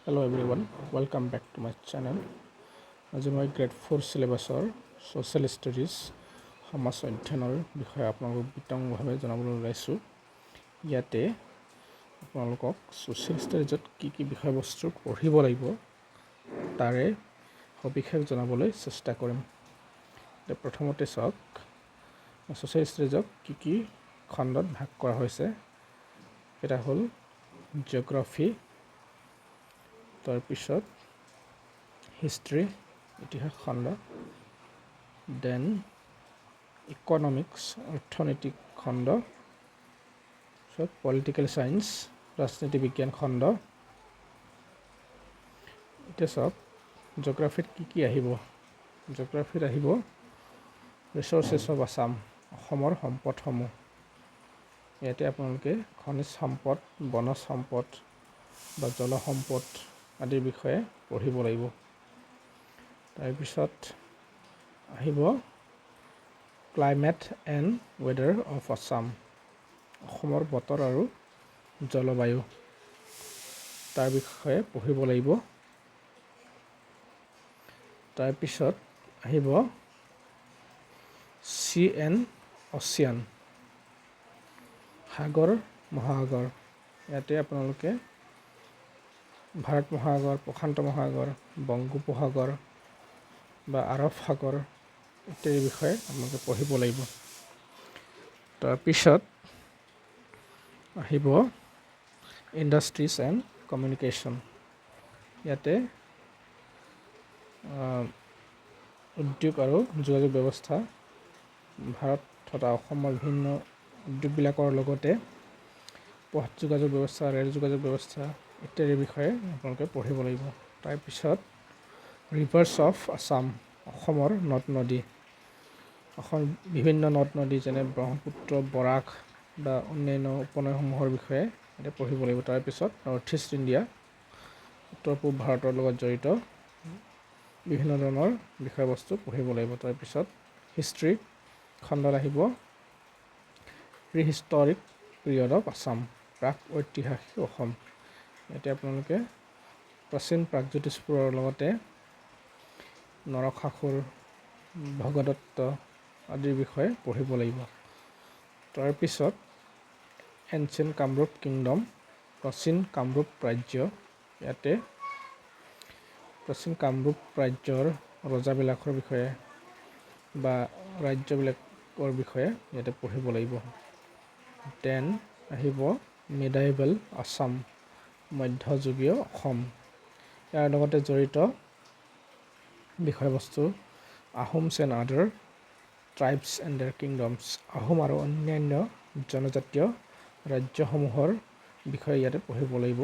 Hello everyone, welcome back to my channel. আজি মই grade 4 সিলেবাছৰ social studies সমাজ অধ্যয়নৰ বিষয়ে আপোনালোকক বিতংভাৱে জনাবলৈ ওলাইছোঁ। ইয়াতে আপোনালোকক সোশ্যাল ষ্টাডিজত কি বিষয়বস্তু পঢ়িব লাগিব তাৰে সবিশেষ জনাবলৈ চেষ্টা কৰিম। প্ৰথমতে চাওক, সোশ্যাল ষ্টাডিজক কি খণ্ডত ভাগ কৰা হৈছে। এটা হ'ল জিঅ'গ্ৰাফি, তাৰপিছত হিষ্ট্ৰী ইতিহাস খণ্ড, দেন ইকনমিক্স অৰ্থনৈতিক খণ্ড, তাৰপিছত পলিটিকেল চায়েন্স ৰাজনীতি বিজ্ঞান খণ্ড। এতিয়া চাওক জিঅ'গ্ৰাফিত কি আহিব। জিঅ'গ্ৰাফিত আহিব ৰিচৰ্চেছ অফ আছাম, অসমৰ সম্পদসমূহ। ইয়াতে আপোনালোকে খনিজ সম্পদ, বনজ সম্পদ বা জলসম্পদ আদিৰ বিষয়ে পঢ়িব লাগিব। তাৰপিছত আহিব climate and weather of Assam, অসমৰ বতৰ আৰু জলবায়ু, তাৰ বিষয়ে পঢ়িব লাগিব। তাৰপিছত আহিব চি এণ্ড অচিয়ান, সাগৰ মহাসাগৰ। ইয়াতে আপোনালোকে ভাৰত মহাসাগৰ, প্ৰশান্ত মহাসাগৰ, বংগোপসাগৰ বা আৰৱ সাগৰ ইত্যাদিৰ বিষয়ে আপোনালোকে পঢ়িব লাগিব। তাৰপিছত আহিব ইণ্ডাষ্ট্ৰিজ এণ্ড কমিউনিকেশ্যন। ইয়াতে উদ্যোগ আৰু যোগাযোগ ব্যৱস্থা, ভাৰত তথা অসমৰ বিভিন্ন উদ্যোগবিলাকৰ লগতে পথ যোগাযোগ ব্যৱস্থা, ৰেল যোগাযোগ ব্যৱস্থা ইত্যাদিৰ বিষয়ে আপোনালোকে পঢ়িব লাগিব। তাৰপিছত ৰিভাৰ্ছ অফ আছাম, অসমৰ নদ নদী, অসমৰ বিভিন্ন নদ নদী যেনে ব্ৰহ্মপুত্ৰ, বৰাক বা অন্যান্য উপনৈসমূহৰ বিষয়ে এতিয়া পঢ়িব লাগিব। তাৰপিছত নৰ্থ ইষ্ট ইণ্ডিয়া, উত্তৰ পূব ভাৰতৰ লগত জড়িত বিভিন্ন ধৰণৰ বিষয়বস্তু পঢ়িব লাগিব। তাৰপিছত হিষ্ট্ৰী খণ্ডত আহিব প্ৰিহিষ্টৰিক পিৰিয়ড অফ আছাম, প্ৰাক ঐতিহাসিক অসম। ইয়াতে আপোনালোকে প্ৰাচীন প্ৰাগজ্যোতিষপুৰৰ লগতে নৰকাসুৰ, ভগদত্ত আদিৰ বিষয়ে পঢ়িব লাগিব। তাৰপিছত এনচিয়েণ্ট কামৰূপ কিংডম, প্ৰাচীন কামৰূপ ৰাজ্য। ইয়াতে প্ৰাচীন কামৰূপ ৰাজ্যৰ ৰজাবিলাকৰ বিষয়ে বা ৰাজ্যবিলাকৰ বিষয়ে ইয়াতে পঢ়িব লাগিব। দেন আহিব মিডাইভেল আছাম, মধ্যযুগীয় অসম। ইয়াৰ লগতে জড়িত বিষয়বস্তু Ahoms and other tribes and there kingdoms, Ahom আৰু অন্যান্য জনজাতীয় ৰাজ্যসমূহৰ বিষয়ে ইয়াতে পঢ়িব লাগিব,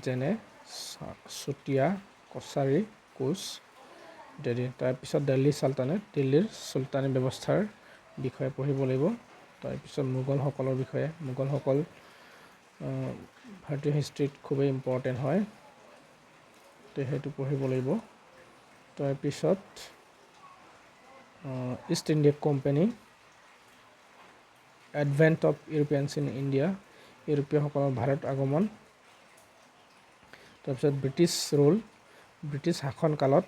যেনে চুতীয়া, কছাৰী, কোচ ইত্যাদি। তাৰপিছত দিল্লী চালতানেট, দিল্লীৰ চুলতানী ব্যৱস্থাৰ বিষয়ে পঢ়িব লাগিব। তাৰপিছত মোগলসকলৰ বিষয়ে, মোগলসকল ভাৰতীয় হিষ্ট্ৰীত খুবেই ইম্পৰ্টেণ্ট হয়, তো সেইটো পঢ়িব লাগিব। তাৰপিছত east India company, advent of Europeans in India, ইউৰোপীয়সকলৰ ভাৰত আগমন। তাৰপিছত ব্ৰিটিছ ৰুল, ব্ৰিটিছ শাসনকালত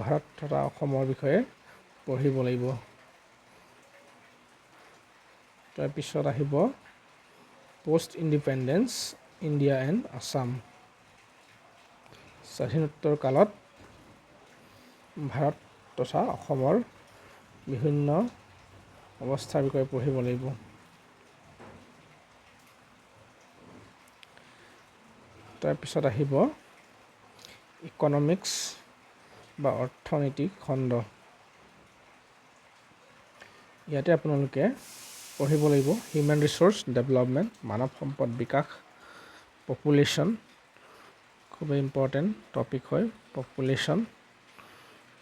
ভাৰত তথা অসমৰ বিষয়ে পঢ়িব লাগিব। তাৰপিছত আহিব post independence India and Assam, স্বাধীনোত্তৰ কালত ভাৰত তথা অসমৰ বিভিন্ন অৱস্থাৰ বিষয়ে পঢ়িব লাগিব। তাৰপিছত আহিব ইকনমিক্স বা অৰ্থনৈতিক খণ্ড। ইয়াতে আপোনালোকে পঢ়িব লাগিব হিউমেন ৰিচোৰ্চ ডেভেলপমেণ্ট, মানৱ সম্পদ বিকাশ, পপুলেশ্যন, খুবেই ইম্পৰ্টেণ্ট টপিক হয় পপুলেশ্যন।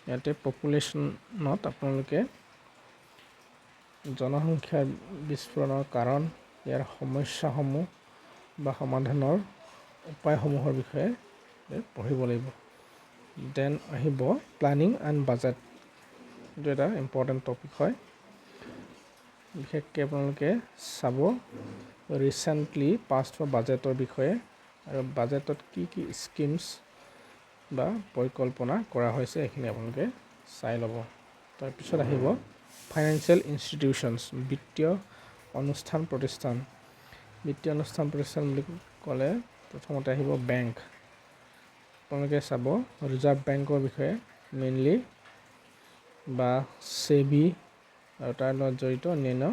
ইয়াতে পপুলেশ্যনত আপোনালোকে জনসংখ্যাৰ বিস্ফোৰণৰ কাৰণ, ইয়াৰ সমস্যাসমূহ বা সমাধানৰ উপায়সমূহৰ বিষয়ে পঢ়িব লাগিব। দেন আহিব প্লেনিং এণ্ড বাজেট, এইটো এটা ইম্পৰ্টেণ্ট টপিক হয়। বিশেষকৈ আপোনালোকে চাব ৰিচেণ্টলি পাছ হোৱা বাজেটৰ বিষয়ে আৰু বাজেটত কি কি স্কিমছ বা পৰিকল্পনা কৰা হৈছে এইখিনি আপোনালোকে চাই ল'ব। তাৰপিছত আহিব ফাইনেন্সিয়েল ইনষ্টিটিউশ্যনছ, বিত্তীয় অনুষ্ঠান প্ৰতিষ্ঠান। বিত্তীয় অনুষ্ঠান প্ৰতিষ্ঠান বুলি ক'লে প্ৰথমতে আহিব বেংক। আপোনালোকে চাব ৰিজাৰ্ভ বেংকৰ বিষয়ে মেইনলি বা চেবি আৰু তাৰ লগত জড়িত অন্যান্য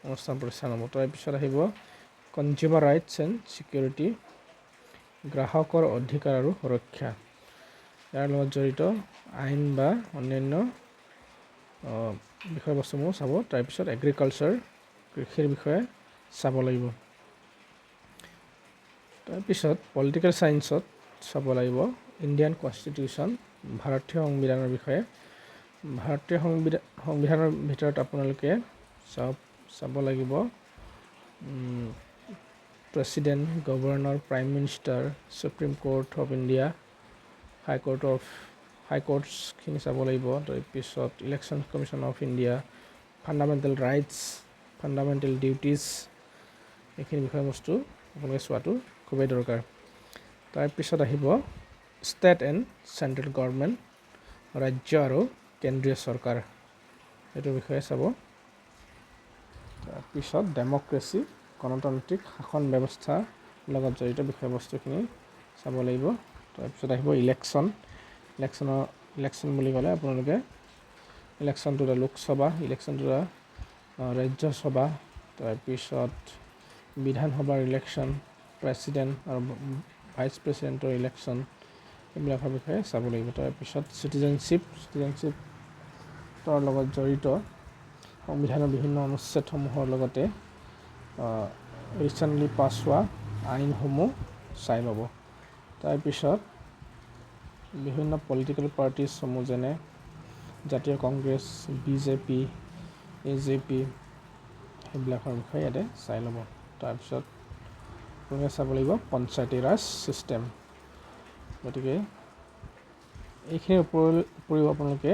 অনুষ্ঠান প্ৰতিষ্ঠান হ'ব। তাৰপিছত আহিব কনজিউমাৰ ৰাইটছ এণ্ড ছিকিউৰিটি, গ্ৰাহকৰ অধিকাৰ আৰু সুৰক্ষা, ইয়াৰ লগত জড়িত আইন বা অন্যান্য বিষয়বস্তুসমূহ চাব। তাৰপিছত এগ্ৰিকালচাৰ, কৃষিৰ বিষয়ে চাব লাগিব। তাৰপিছত পলিটিকেল ছায়েন্সত চাব লাগিব ইণ্ডিয়ান কনষ্টিটিউশ্যন, ভাৰতীয় সংবিধানৰ বিষয়ে। ভাৰতীয় সংবিধানৰ ভিতৰত আপোনালোকে চাব লাগিব president, governor, prime minister, supreme court of India, হাইকোৰ্টছখিনি চাব লাগিব। তাৰপিছত election commission of India, fundamental rights, fundamental duties, এইখিনি বিষয়বস্তু আপোনালোকে চোৱাটো খুবেই দৰকাৰ। তাৰপিছত আহিব ষ্টেট এণ্ড চেণ্ট্ৰেল গভৰ্ণমেণ্ট, ৰাজ্য আৰু কেন্দ্ৰীয় চৰকাৰ, এইটোৰ বিষয়ে চাব। তাৰপিছত ডেম'ক্ৰেচি, গণতান্ত্ৰিক শাসন ব্যৱস্থাৰ লগত জড়িত বিষয়বস্তুখিনি চাব লাগিব। তাৰপিছত আহিব ইলেকশ্যন বুলি ক'লে আপোনালোকে ইলেকশ্যনটো লোকসভা, ইলেকশ্যনটো ৰাজ্যসভা, তাৰপিছত বিধানসভাৰ ইলেকশ্যন, প্ৰেছিডেণ্ট আৰু ভাইচ প্ৰেছিডেণ্টৰ ইলেকশ্যন, এইবিলাকৰ বিষয়ে চাব লাগিব। তাৰপিছত চিটিজেনশ্বিপৰ লগত জড়িত সংবিধানৰ বিভিন্ন অনুচ্ছেদসমূহৰ লগতে ৰিচেণ্টলি পাছ হোৱা আইনসমূহ চাই ল'ব। তাৰপিছত বিভিন্ন পলিটিকেল পাৰ্টিজসমূহ যেনে জাতীয় কংগ্ৰেছ, বিজেপি, এজেপি, সেইবিলাকৰ বিষয়ে ইয়াতে চাই ল'ব। তাৰপিছত আপোনালোকে চাব লাগিব পঞ্চায়তী ৰাজ ছিষ্টেম। গতিকে এইখিনিৰ উপৰিও আপোনালোকে